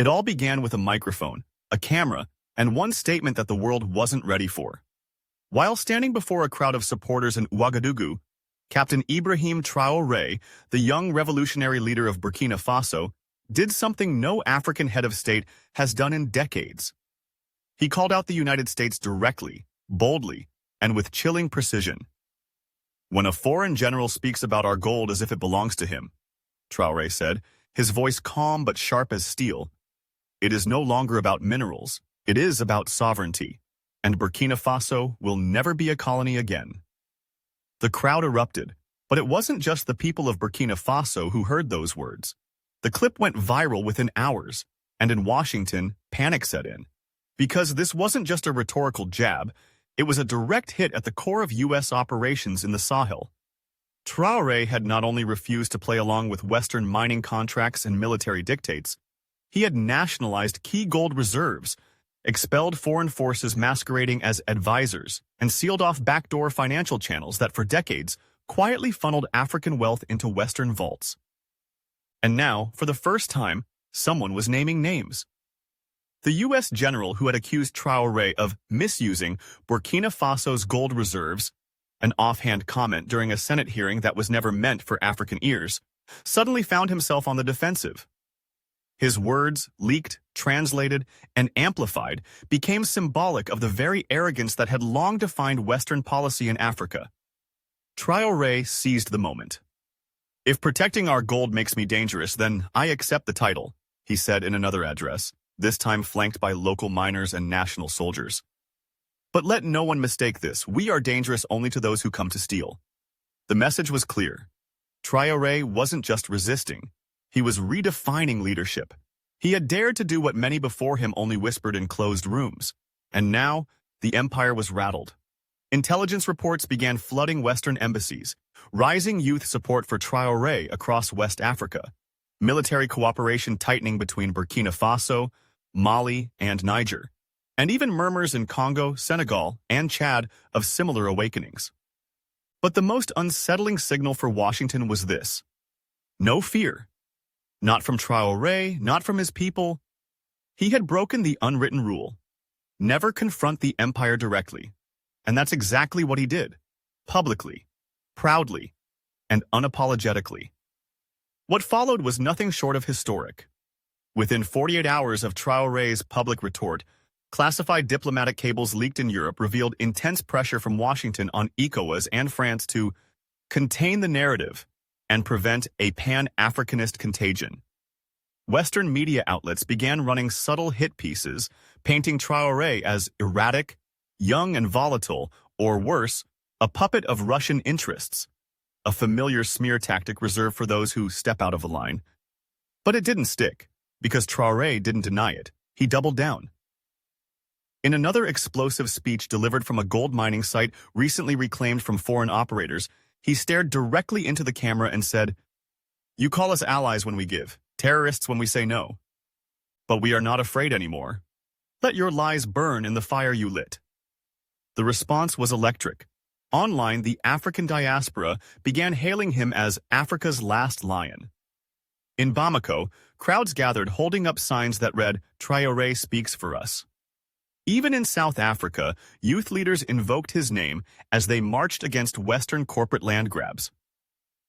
It all began with a microphone, a camera, and one statement that the world wasn't ready for. While standing before a crowd of supporters in Ouagadougou, Captain Ibrahim Traoré, the young revolutionary leader of Burkina Faso, did something no African head of state has done in decades. He called out the United States directly, boldly, and with chilling precision. "When a foreign general speaks about our gold as if it belongs to him," Traoré said, his voice calm but sharp as steel, "it is no longer about minerals, it is about sovereignty, and Burkina Faso will never be a colony again." The crowd erupted, but it wasn't just the people of Burkina Faso who heard those words. The clip went viral within hours, and in Washington, panic set in. Because this wasn't just a rhetorical jab, it was a direct hit at the core of U.S. operations in the Sahel. Traoré had not only refused to play along with Western mining contracts and military dictates, he had nationalized key gold reserves, expelled foreign forces masquerading as advisors, and sealed off backdoor financial channels that for decades quietly funneled African wealth into Western vaults. And now, for the first time, someone was naming names. The U.S. general who had accused Traoré of misusing Burkina Faso's gold reserves, an offhand comment during a Senate hearing that was never meant for African ears, suddenly found himself on the defensive. His words, leaked, translated, and amplified, became symbolic of the very arrogance that had long defined Western policy in Africa. Traoré seized the moment. "If protecting our gold makes me dangerous, then I accept the title," he said in another address, this time flanked by local miners and national soldiers. "But let no one mistake this. We are dangerous only to those who come to steal." The message was clear. Traoré wasn't just resisting. He was redefining leadership. He had dared to do what many before him only whispered in closed rooms. And now, the empire was rattled. Intelligence reports began flooding Western embassies, rising youth support for Traoré across West Africa, military cooperation tightening between Burkina Faso, Mali, and Niger, and even murmurs in Congo, Senegal, and Chad of similar awakenings. But the most unsettling signal for Washington was this: no fear. Not from Traoré, not from his people. He had broken the unwritten rule: never confront the empire directly. And that's exactly what he did, publicly, proudly, and unapologetically. What followed was nothing short of historic. Within 48 hours of Traoré's public retort, classified diplomatic cables leaked in Europe revealed intense pressure from Washington on ECOWAS and France to contain the narrative and prevent a pan-Africanist contagion. Western media outlets began running subtle hit pieces, painting Traoré as erratic, young and volatile, or worse, a puppet of Russian interests, a familiar smear tactic reserved for those who step out of a line. But it didn't stick, because Traoré didn't deny it. He doubled down. In another explosive speech delivered from a gold mining site recently reclaimed from foreign operators, he stared directly into the camera and said, "You call us allies when we give, terrorists when we say no. But we are not afraid anymore. Let your lies burn in the fire you lit." The response was electric. Online, the African diaspora began hailing him as Africa's last lion. In Bamako, crowds gathered holding up signs that read, "Traoré speaks for us." Even in South Africa, youth leaders invoked his name as they marched against Western corporate land grabs.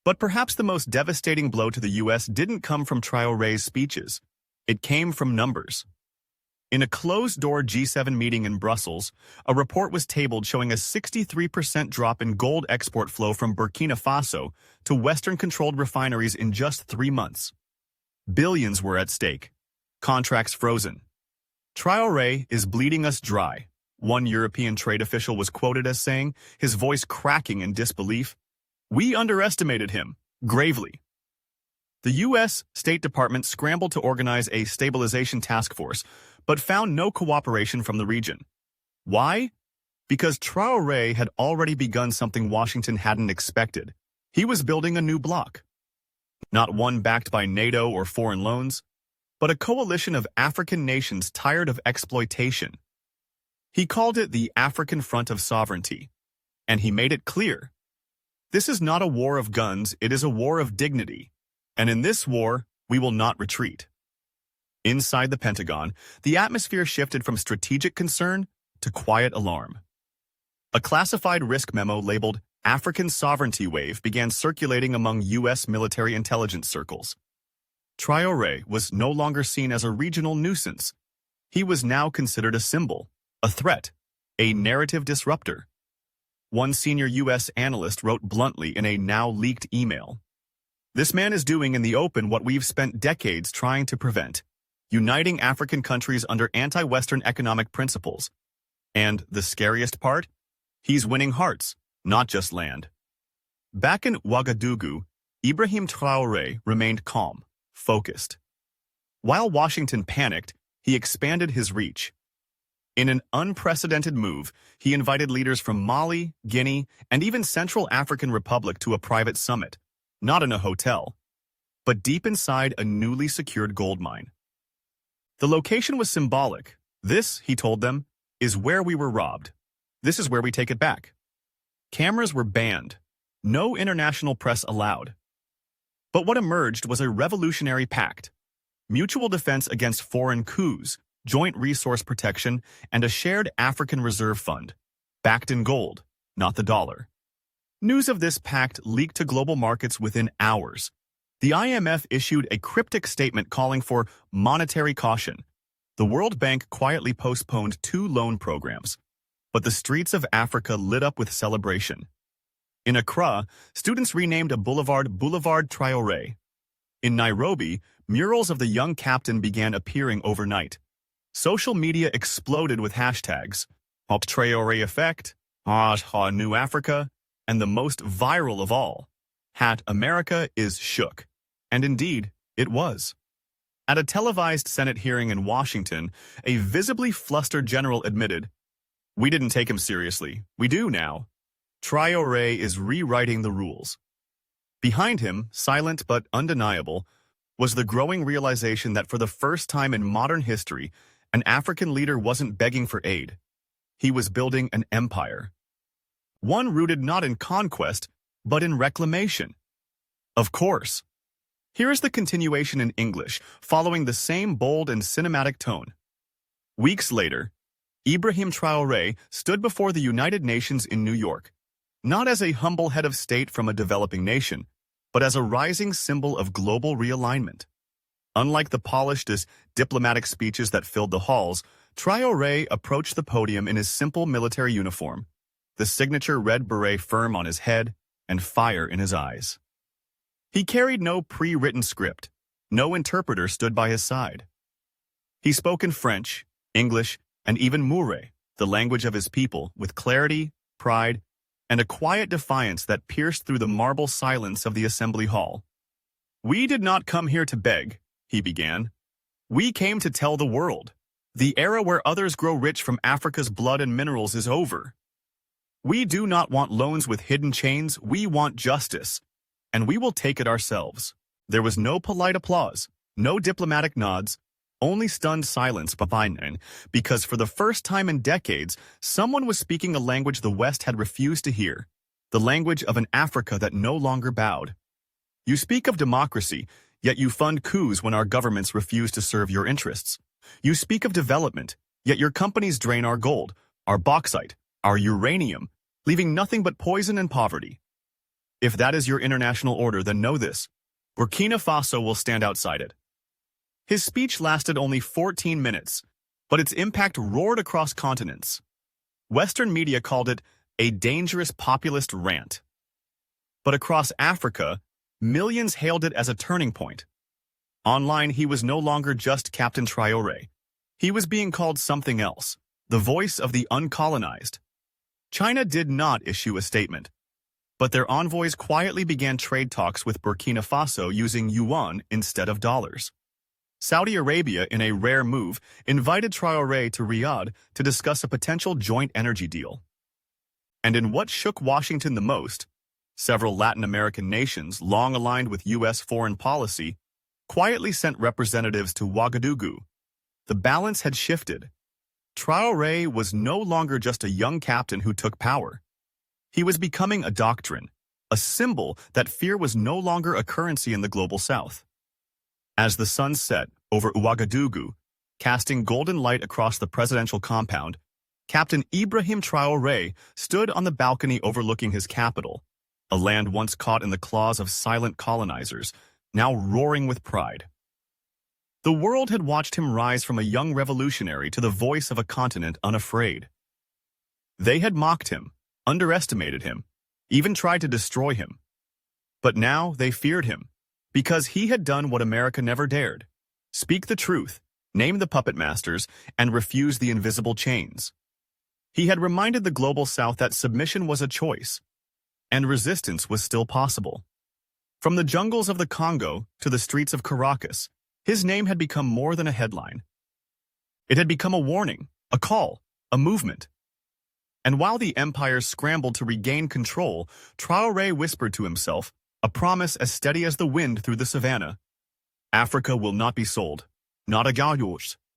But perhaps the most devastating blow to the U.S. didn't come from Traoré's speeches. It came from numbers. In a closed-door G7 meeting in Brussels, a report was tabled showing a 63% drop in gold export flow from Burkina Faso to Western-controlled refineries in just 3 months. Billions were at stake. Contracts frozen. "Traoré is bleeding us dry," one European trade official was quoted as saying, his voice cracking in disbelief. "We underestimated him," gravely. The U.S. State Department scrambled to organize a stabilization task force, but found no cooperation from the region. Why? Because Traoré had already begun something Washington hadn't expected. He was building a new bloc. Not one backed by NATO or foreign loans, but a coalition of African nations tired of exploitation. He called it the African Front of Sovereignty, and he made it clear. This is not a war of guns, it is a war of dignity, and in this war, we will not retreat. Inside the Pentagon, the atmosphere shifted from strategic concern to quiet alarm. A classified risk memo labeled African Sovereignty Wave began circulating among U.S. military intelligence circles. Traoré was no longer seen as a regional nuisance. He was now considered a symbol, a threat, a narrative disruptor. One senior U.S. analyst wrote bluntly in a now-leaked email, "This man is doing in the open what we've spent decades trying to prevent, uniting African countries under anti-Western economic principles. And the scariest part? He's winning hearts, not just land." Back in Ouagadougou, Ibrahim Traoré remained calm, focused. While Washington panicked, he expanded his reach. In an unprecedented move, he invited leaders from Mali, Guinea, and even Central African Republic to a private summit, not in a hotel, but deep inside a newly secured gold mine. The location was symbolic. "This," he told them, "is where we were robbed. This is where we take it back." Cameras were banned. No international press allowed. But what emerged was a revolutionary pact: mutual defense against foreign coups, joint resource protection, and a shared African reserve fund, backed in gold, not the dollar. News of this pact leaked to global markets within hours. The IMF issued a cryptic statement calling for monetary caution. The World Bank quietly postponed 2 loan programs. But the streets of Africa lit up with celebration. In Accra, students renamed a boulevard Boulevard Traoré. In Nairobi, murals of the young captain began appearing overnight. Social media exploded with hashtags, Traoré Effect, New Africa, and the most viral of all, #America is shook. And indeed, it was. At a televised Senate hearing in Washington, a visibly flustered general admitted, "We didn't take him seriously. We do now. Traoré is rewriting the rules." Behind him, silent but undeniable, was the growing realization that for the first time in modern history, an African leader wasn't begging for aid. He was building an empire. One rooted not in conquest, but in reclamation. Of course. Here is the continuation in English, following the same bold and cinematic tone. Weeks later, Ibrahim Traoré stood before the United Nations in New York, not as a humble head of state from a developing nation, but as a rising symbol of global realignment. Unlike the polished diplomatic speeches that filled the halls, Traoré approached the podium in his simple military uniform, the signature red beret firm on his head and fire in his eyes. He carried no pre-written script. No interpreter stood by his side. He spoke in French, English, and even Moore, the language of his people, with clarity, pride, and a quiet defiance that pierced through the marble silence of the assembly hall. "We did not come here to beg," he began. "We came to tell the world. The era where others grow rich from Africa's blood and minerals is over. We do not want loans with hidden chains, we want justice, and we will take it ourselves." There was no polite applause, no diplomatic nods, only stunned silence behind, because for the first time in decades, someone was speaking a language the West had refused to hear, the language of an Africa that no longer bowed. "You speak of democracy, yet you fund coups when our governments refuse to serve your interests. You speak of development, yet your companies drain our gold, our bauxite, our uranium, leaving nothing but poison and poverty. If that is your international order, then know this: Burkina Faso will stand outside it." His speech lasted only 14 minutes, but its impact roared across continents. Western media called it a dangerous populist rant. But across Africa, millions hailed it as a turning point. Online, he was no longer just Captain Traoré. He was being called something else, the voice of the uncolonized. China did not issue a statement, but their envoys quietly began trade talks with Burkina Faso using yuan instead of dollars. Saudi Arabia, in a rare move, invited Traoré to Riyadh to discuss a potential joint energy deal. And in what shook Washington the most, several Latin American nations, long aligned with U.S. foreign policy, quietly sent representatives to Ouagadougou. The balance had shifted. Traoré was no longer just a young captain who took power. He was becoming a doctrine, a symbol that fear was no longer a currency in the global south. As the sun set, over Ouagadougou, casting golden light across the presidential compound, Captain Ibrahim Traoré stood on the balcony overlooking his capital, a land once caught in the claws of silent colonizers, now roaring with pride. The world had watched him rise from a young revolutionary to the voice of a continent unafraid. They had mocked him, underestimated him, even tried to destroy him. But now they feared him, because he had done what America never dared: speak the truth, name the puppet masters, and refuse the invisible chains. He had reminded the global South that submission was a choice, and resistance was still possible. From the jungles of the Congo to the streets of Caracas, his name had become more than a headline. It had become a warning, a call, a movement. And while the empire scrambled to regain control, Traoré whispered to himself, a promise as steady as the wind through the savannah: Africa will not be sold, not a gauche.